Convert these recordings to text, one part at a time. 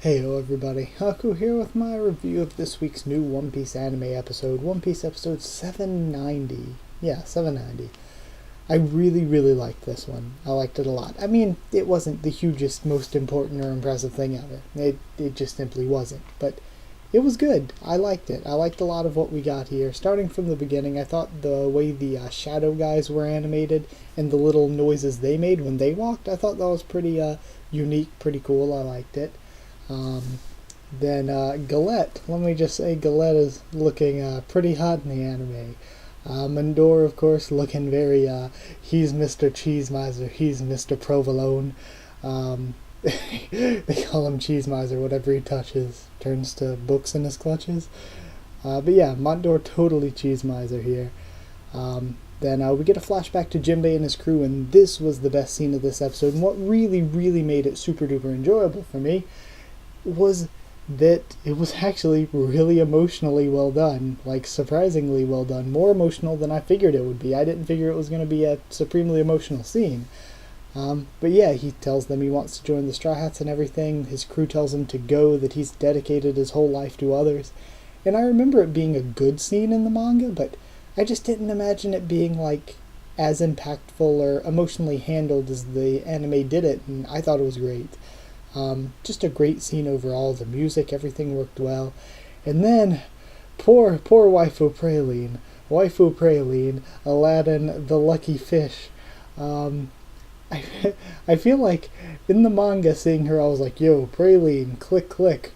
Heyo everybody, Haku here with my review of this week's new One Piece anime episode, One Piece episode 790. Yeah, 790. I really liked this one. I liked it a lot. I mean, it wasn't the hugest, most important or impressive thing ever. It just simply wasn't. But it was good. I liked it. I liked a lot of what we got here. Starting from the beginning, I thought the way the shadow guys were animated and the little noises they made when they walked, I thought that was pretty unique, pretty cool. I liked it. Then Galette, let me just say Galette is looking pretty hot in the anime. Mandor, of course, looking very, he's Mr. Cheesemiser, he's Mr. Provolone. They call him Cheesemiser, whatever he touches turns to books in his clutches. But yeah, Mandor totally Cheesemiser here. Then we get a flashback to Jinbei and his crew, and this was the best scene of this episode, and what really made it super duper enjoyable for me was that it was actually really emotionally well done, like surprisingly well done, more emotional than I figured it would be. I didn't figure it was going to be a supremely emotional scene. But yeah, he tells them he wants to join the Straw Hats and everything. His crew tells him to go, that he's dedicated his whole life to others. And I remember it being a good scene in the manga, but I just didn't imagine it being like as impactful or emotionally handled as the anime did it, and I thought it was great. Just a great scene overall. The music, everything worked well. And then, poor Waifu Praline, Aladdin the Lucky Fish. I feel like in the manga seeing her, I was like, yo, Praline, click,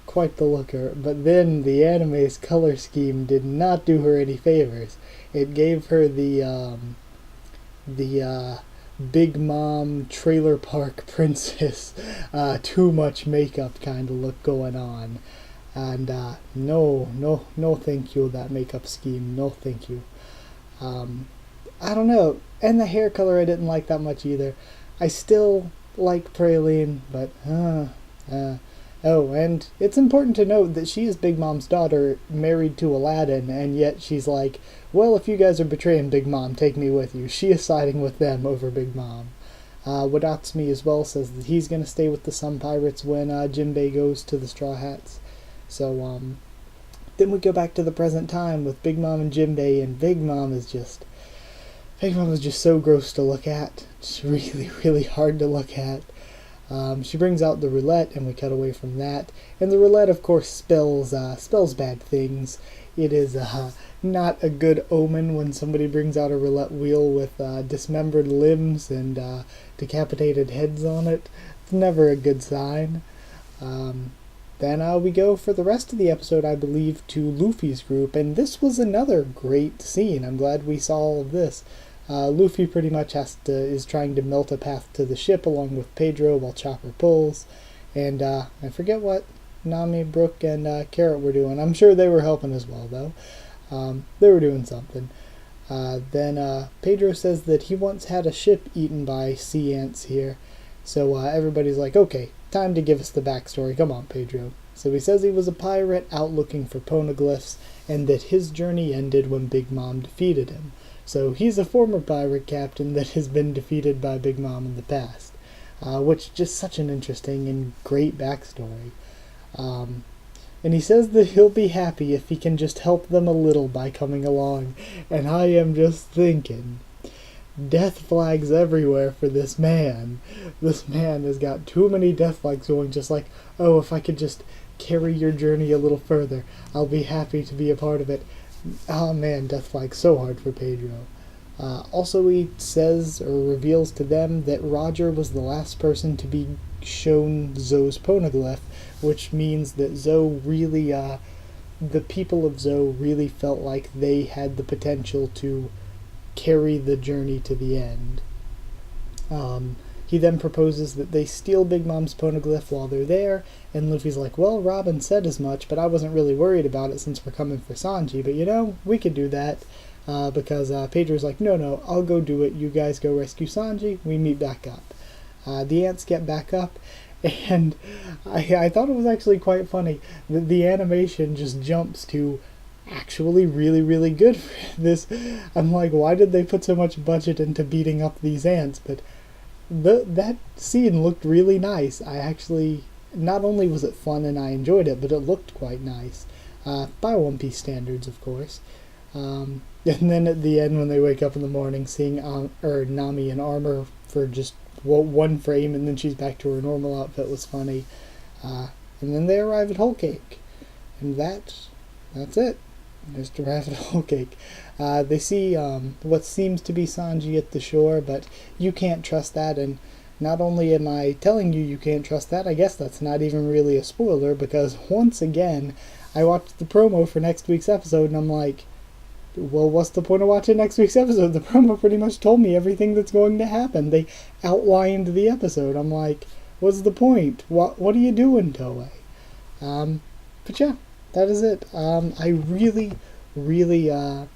quite the looker. But then the anime's color scheme did not do her any favors. It gave her the Big Mom Trailer Park Princess too much makeup kind of look going on, and no thank you, that makeup scheme, no thank you. I don't know, and the hair color I didn't like that much either. I still like Praline, but oh, and it's important to note that she is Big Mom's daughter, married to Aladdin, and yet she's like, well, if you guys are betraying Big Mom, take me with you. She is siding with them over Big Mom. Wadatsumi as well says that he's going to stay with the Sun Pirates when Jinbei goes to the Straw Hats. So, then we go back to the present time with Big Mom and Jinbei, and Big Mom is just so gross to look at. It's really hard to look at. She brings out the roulette, and we cut away from that. And the roulette, of course, spells bad things. It is not a good omen when somebody brings out a roulette wheel with dismembered limbs and decapitated heads on it. It's never a good sign. Then we go for the rest of the episode, I believe, to Luffy's group, and this was another great scene. I'm glad we saw all of this. Luffy pretty much is trying to melt a path to the ship along with Pedro while Chopper pulls. And I forget what Nami, Brook, and Carrot were doing. I'm sure they were helping as well, though. They were doing something. Then Pedro says that he once had a ship eaten by sea ants here. So everybody's like, okay, time to give us the backstory. Come on, Pedro. So he says he was a pirate out looking for poneglyphs, and that his journey ended when Big Mom defeated him. So he's a former pirate captain that has been defeated by Big Mom in the past, which is just such an interesting and great backstory. And he says that he'll be happy if he can just help them a little by coming along. And I am just thinking, death flags everywhere for this man. This man has got too many death flags going, just like, oh, if I could just carry your journey a little further, I'll be happy to be a part of it. Oh man, death flag so hard for Pedro. Also, he says or reveals to them that Roger was the last person to be shown Zoe's poneglyph, which means that Zoe really, the people of Zoe really felt like they had the potential to carry the journey to the end. He then proposes that they steal Big Mom's poneglyph while they're there, and Luffy's like, well, Robin said as much, but I wasn't really worried about it since we're coming for Sanji, but you know, we could do that, because Pedro's like, no, I'll go do it, you guys go rescue Sanji, we meet back up. The ants get back up, and I thought it was actually quite funny that the animation just jumps to actually really good for this. I'm like, why did they put so much budget into beating up these ants? But that scene looked really nice. I actually not only was it fun and I enjoyed it, but it looked quite nice. By One Piece standards, of course. And then at the end, when they wake up in the morning, seeing Nami in armor for just one frame, and then she's back to her normal outfit was funny. And then they arrive at Whole Cake, and that's it. Just arrive at Whole Cake. They see what seems to be Sanji at the shore, but you can't trust that. And not only am I telling you you can't trust that, I guess that's not even really a spoiler, because once again, I watched the promo for next week's episode, and I'm like, well, what's the point of watching next week's episode? The promo pretty much told me everything that's going to happen. They outlined the episode. I'm like, what's the point? What are you doing, Toei? But yeah, that is it. I really, I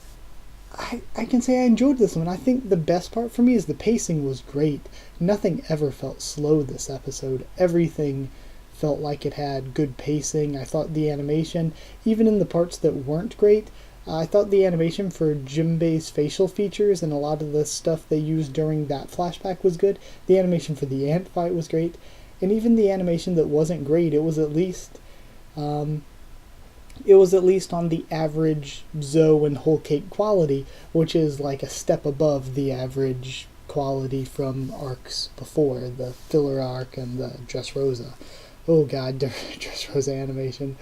can say I enjoyed this one. I think the best part for me is the pacing was great. Nothing ever felt slow this episode. Everything felt like it had good pacing. I thought the animation, even in the parts that weren't great, I thought the animation for Jinbei's facial features and a lot of the stuff they used during that flashback was good. The animation for the ant fight was great. And even the animation that wasn't great, it was at least on the average Zoe and Whole Cake quality, which is like a step above the average quality from arcs before, the filler arc and the Dressrosa. Oh god, Dressrosa animation.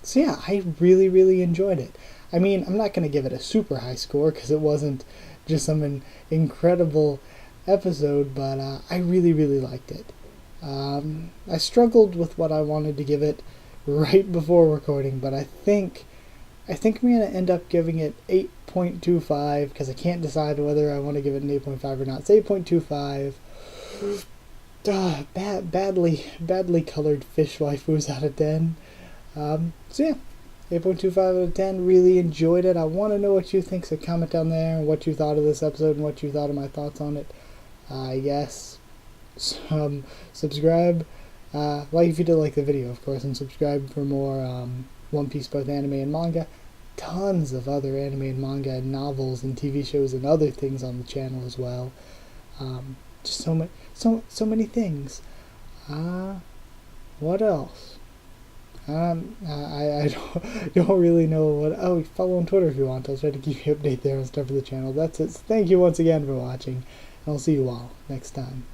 So yeah, I really enjoyed it. I mean, I'm not going to give it a super high score because it wasn't just some incredible episode, but I really liked it. I struggled with what I wanted to give it right before recording, but I think I'm going to end up giving it 8.25 because I can't decide whether I want to give it an 8.5 or not. It's 8.25. Badly colored fish waifus out of 10. So yeah, 8.25 out of 10, really enjoyed it. I want to know what you think, so comment down there and what you thought of this episode and what you thought of my thoughts on it. Yes, subscribe, like if you did like the video, of course, and subscribe for more One Piece, both anime and manga. Tons of other anime and manga and novels and TV shows and other things on the channel as well. Just so many things. What else? I don't really know what. Oh, follow on Twitter if you want. I'll try to keep you updated there and stuff for the channel. That's it. Thank you once again for watching, and I'll see you all next time.